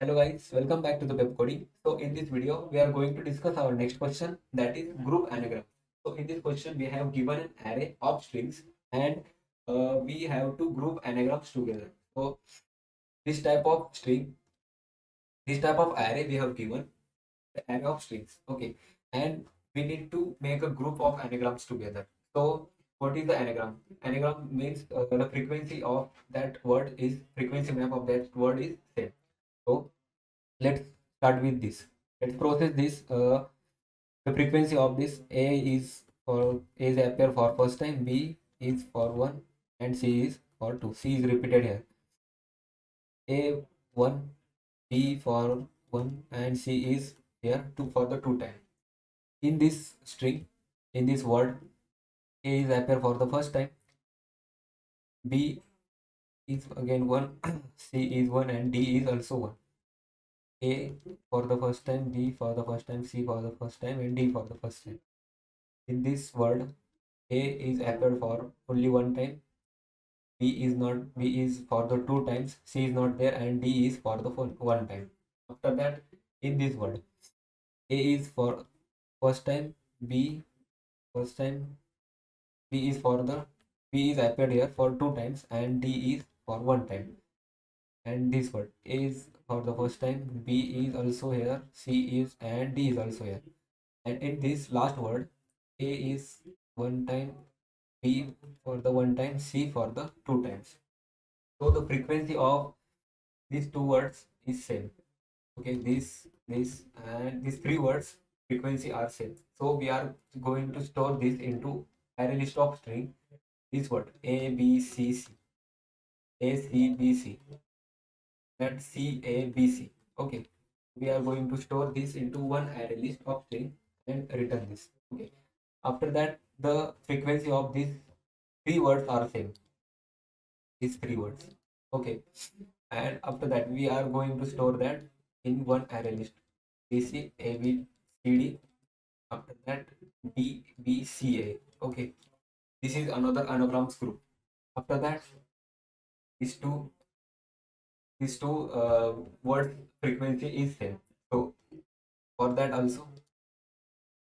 Hello guys, welcome back to the Pepcoding. So in this video, we are going to discuss our next question, that is group anagram. So in this question, we have given an array of strings and we have to group anagrams together. So this type of string, this type of array we have given the array of strings. Okay, and we need to make a group of anagrams together. So what is the anagram? Anagram means the frequency of that word is frequency map of that word is same. So let's start with this. Let's process this. The frequency of this A is for A is appear for first time, B is for 1 and C is for 2. C is repeated here. A 1, B for 1 and C is here 2 for the 2 time. In this string, in this word, A is appear for the first time, B is again 1, C is 1 and D is also 1. A for the first time, B for the first time, C for the first time and D for the first time. In this word, A is appeared for only one time, B is for the two times, C is not there and D is for the one time. After that, in this word, A is for first time, B first time, B is for the B is appeared here for two times and D is for one time. And this word A is for the first time, B is also here, C is and D is also here. And in this last word, A is one time, B for the one time, C for the two times. So the frequency of these two words is same. Okay, this and these three words frequency are same. So we are going to store this into array list of string. This word A B C C A C B C, that C A B C. Okay, we are going to store this into one array list of string and return this. Okay, after that the frequency of these three words are same. These three words. Okay, and after that we are going to store that in one array list. BC AB CD. After that B B C A. Okay, this is another anagrams group. After that these two word frequency is same. So for that also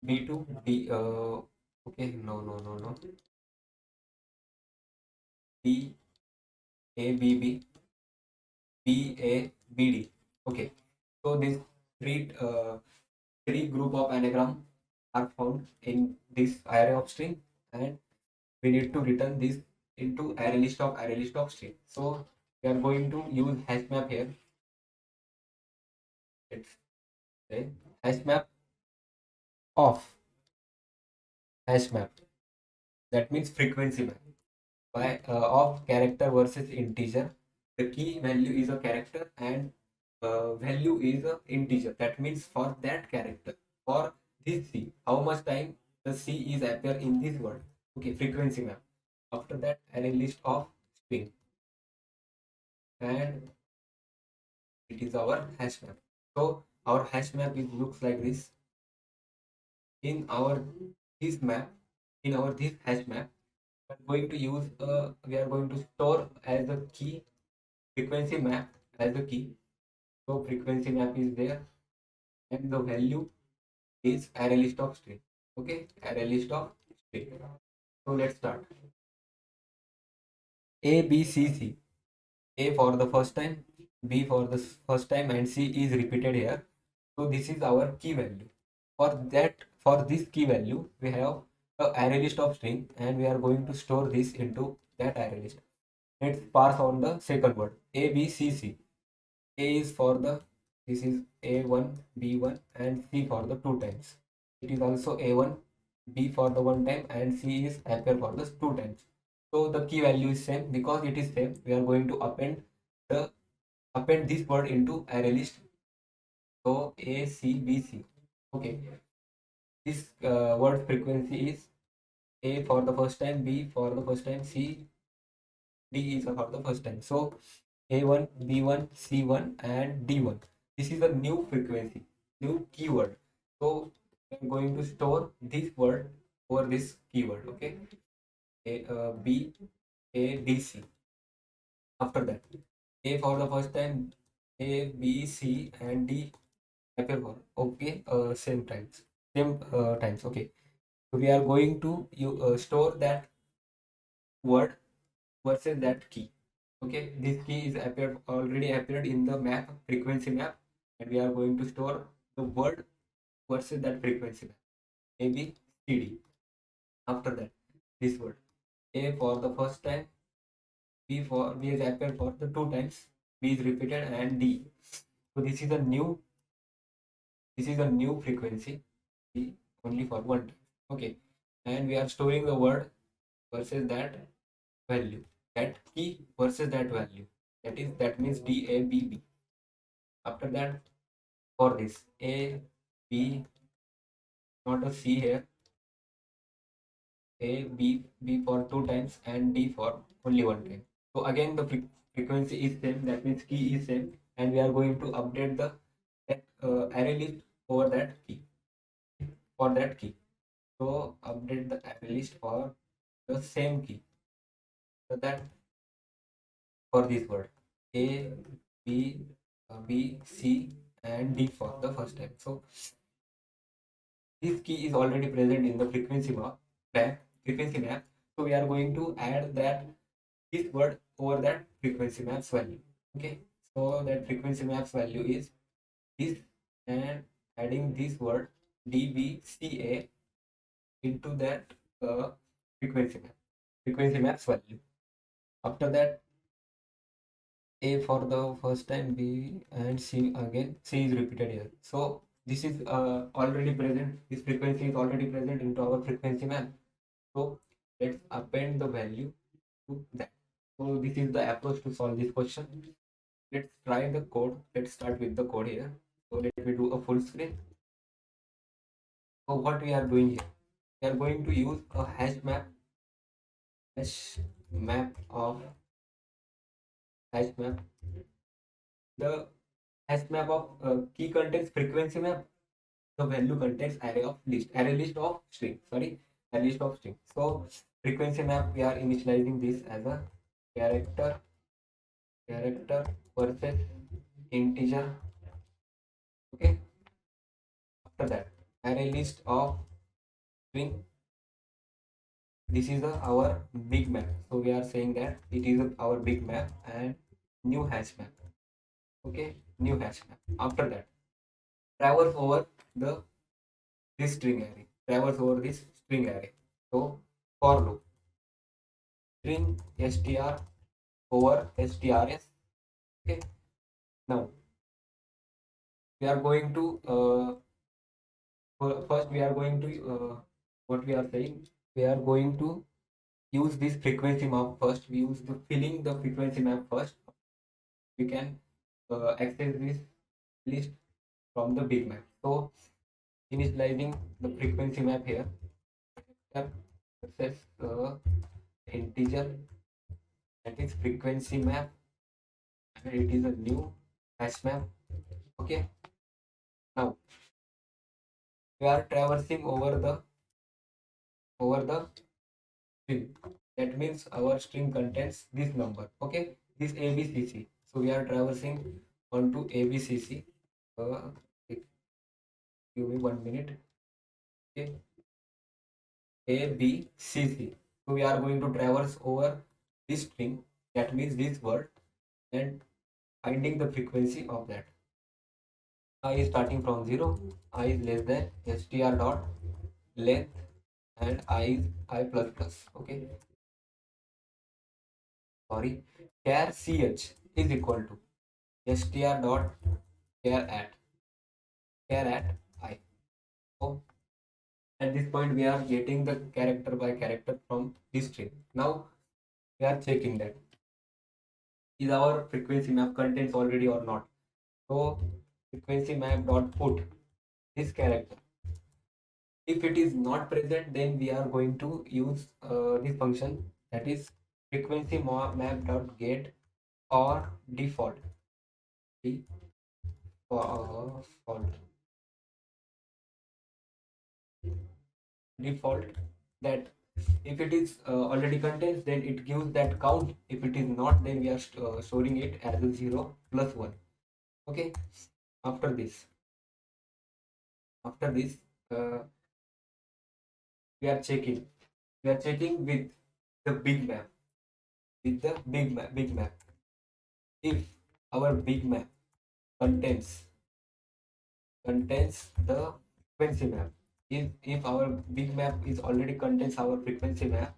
B2 B okay, no, B A B B B A B D. Okay, so these three group of anagram are found in this array of string, and we need to return this into array list of string. So we are going to use HashMap here. Let's say HashMap of HashMap, that means frequency map by of character versus integer. The key value is a character and value is a integer. That means for that character, for this C, how much time the C is appear in this word. Okay, frequency map. After that, array list of string, and it is our hash map. So our hash map is looks like this. In our this map, in our this hash map, we are going to store as the key frequency map as the key. So frequency map is there, and the value is array list of string. Okay, array list of string. So let's start. A B C C. A for the first time, B for the first time, and C is repeated here. So this is our key value. For this key value, we have a array list of string, and we are going to store this into that array list. Let's parse on the second word. A B C C. A is for the this is A1 B1 and C for the two times. It is also A1 B for the one time and C is appear for the two times. So the key value is same. Because it is same, we are going to the append this word into array list. So A C B C. Okay, this word frequency is A for the first time, B for the first time, C D is for the first time. So A1 B1 C1 and D1. This is a new frequency, new keyword. So I'm going to store this word over this keyword. Okay, B A D C. After that, A for the first time, A, B, C, and D appear for. Okay, same times. Okay, so we are going to store that word versus that key. Okay, this key is already appeared in the map, frequency map, and we are going to store the word versus that frequency map. A, B, C, D. After that, this word A for the first time, B is appeared for the two times, B is repeated, and D. So this is a new frequency, B only for one time. Okay, and we are storing the word versus that value, that key versus that value. That means D A B B. After that, for this A B, not a C here, A B for two times and D for only one time. So again the frequency is same, that means key is same, and we are going to update the array list over that key for that key. So update the array list for the same key. So that for this word A B B C and D for the first time. So this key is already present in the frequency map. So we are going to add that this word over that frequency maps value. Okay, so that frequency maps value is this, and adding this word dbca into that uh, frequency maps value. After that, A for the first time, B and C again. C is repeated here. So this is already present. This frequency is already present into our frequency map. So let's append the value to that. So this is the approach to solve this question. Let's try the code. Let's start with the code here. So let me do a full screen. So what we are doing here, we are going to use a hash map of hash map. The hash map of key contains frequency map. The value contains array list of string. Sorry, array list of string. So frequency map, we are initializing this as a character versus integer. Okay. After that, array list of string. This is our big map. So we are saying that it is our big map and new hash map. Okay, new hash map. After that, traverse over the this string array. Traverse over this string array. So for loop string str over strs. Okay. Now we are going to first we are going to what we are saying. We are going to use this frequency map first. We use the filling the frequency map first. We can access this list from the big map. So initializing the frequency map here, access integer, that is frequency map, and it is a new hash map. Okay, now we are traversing over the string. That means our string contains this number. Okay, this abcc. So we are traversing onto abcc. Give me 1 minute. Okay, abcc. So we are going to traverse over this string. That means this word, and finding the frequency of that. I is starting from 0, I is less than str dot length, and I is I plus plus. Okay, sorry, char ch is equal to str dot char at I. So at this point we are getting the character by character from this string. Now we are checking that is our frequency map contains already or not. So frequency map dot put this character. If it is not present, then we are going to use this function, that is frequency map dot get or default default that if it is already contains, then it gives that count. If it is not, then we are storing it as a 0 plus 1. Okay, after this, uh, we are checking with the big map, if our big map contains the frequency map. If our big map is already contains our frequency map,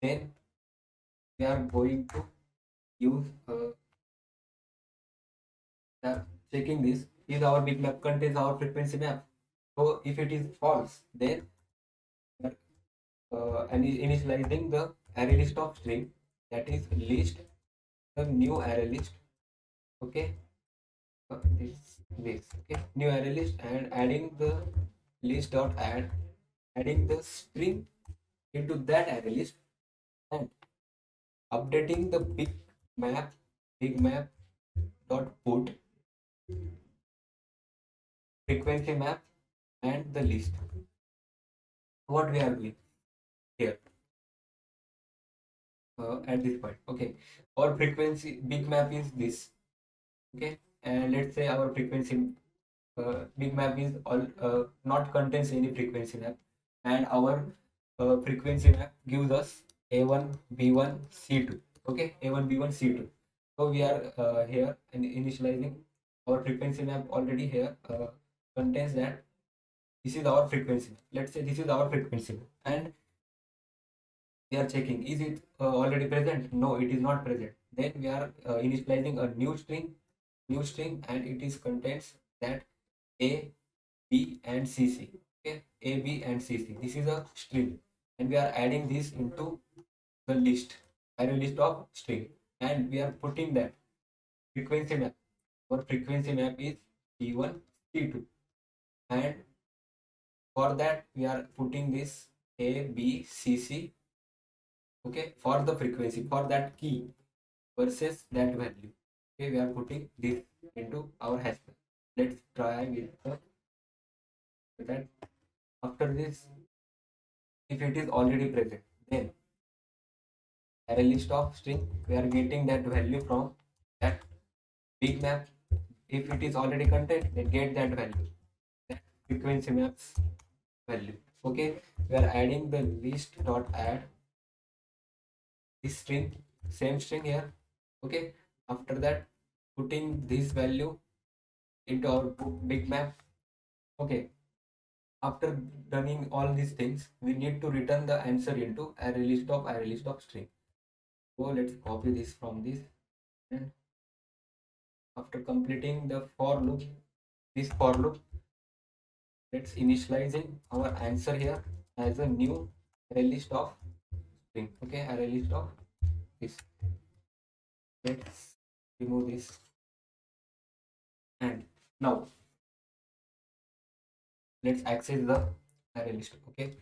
then we are going to use the checking this is our big map contains our frequency map. So if it is false, then we are initializing the array list of string, that is list, the new array list. Okay, this okay, new array list, and adding the list dot add, adding the string into that array list, and updating the big map dot put frequency map and the list. What we are doing here at this point? Okay, our frequency big map is this. Okay, and let's say our frequency big map is all not contains any frequency map, and our frequency map gives us a1 b1 c2. Okay, a1 b1 c2. So we are here and initializing our frequency map already here contains that this is our frequency. Let's say this is our frequency map, and we are checking is it already present. No, it is not present. Then we are initializing a new string, and it is contains that a b and cc. Okay, a b and cc, this is a string, and we are adding this into the list, array list of string, and we are putting that frequency map. Our frequency map is c1 c2, and for that we are putting this a b cc. Okay, for the frequency, for that key versus that value. Okay, we are putting this into our hash map. Let's try with that. After this, if it is already present, then array list of string, we are getting that value from that big map. If it is already contained, then get that value, that frequency maps value. Okay, we are adding the list dot add this string, same string here. Okay, after that, putting this value into our big map. Okay, after running all these things, we need to return the answer into array list of string. So let's copy this from this, and after completing the for loop, this for loop, let's initializing our answer here as a new array list of string. Okay, array list of this. Let's remove this, and now let's access the array list. Okay,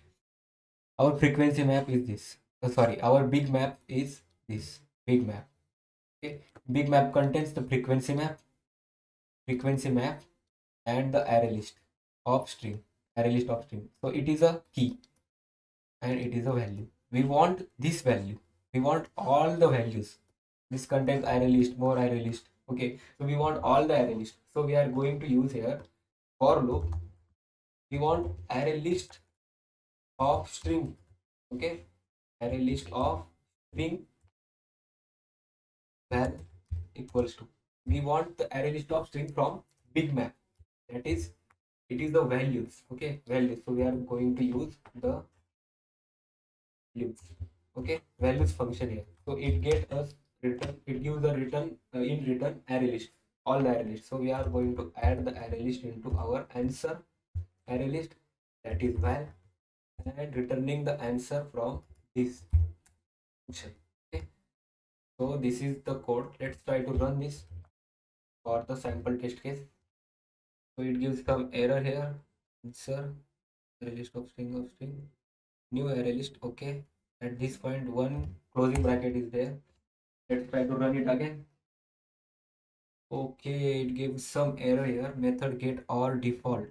our frequency map is this. Sorry, our big map is this big map. Okay, big map contains the frequency map and the array list of string, so it is a key and it is a value. We want this value, we want all the values. This contains array list, more array list. Okay, so we want all the array list, so we are going to use here for loop. We want array list of string. Okay, array list of string val equals to, we want the array list of string from big map, that is it is the values. Okay, values, so we are going to use the values. Okay, values function here, so it get us return, it gives the return in return array list, all the array list. So we are going to add the array list into our answer array list, that is val, and returning the answer from this function. Okay, so this is the code. Let's try to run this for the sample test case. So it gives some error here. Answer array list of string, new array list. Okay, at this point one closing bracket is there. Let's try to run it again. Okay, it gives some error here. Method get all default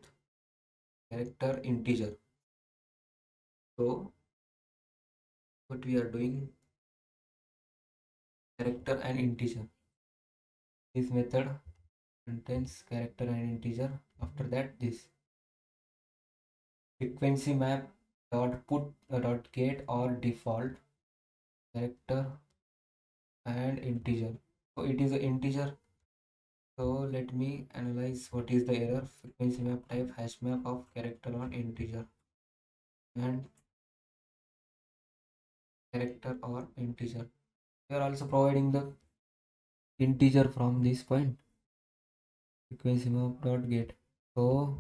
character integer. So what we are doing, character and integer. This method contains character and integer. After that, this frequency map dot put dot get or default character and integer. So it is an integer. So let me analyze what is the error. Frequency map type hash map of character on integer and character or integer. We are also providing the integer from this point. Frequency map dot get. So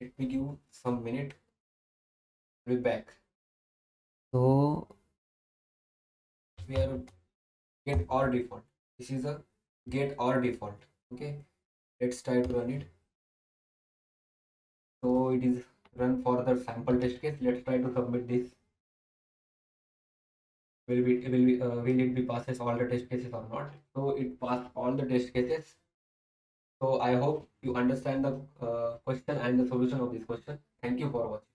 let me give some minute. We'll be back. So we are get or default. This is a get or default. Okay, let's try to run it. So it is run for the sample test case. Let's try to submit this. Will it be passes all the test cases or not? So it passed all the test cases. So I hope you understand the question and the solution of this question. Thank you for watching.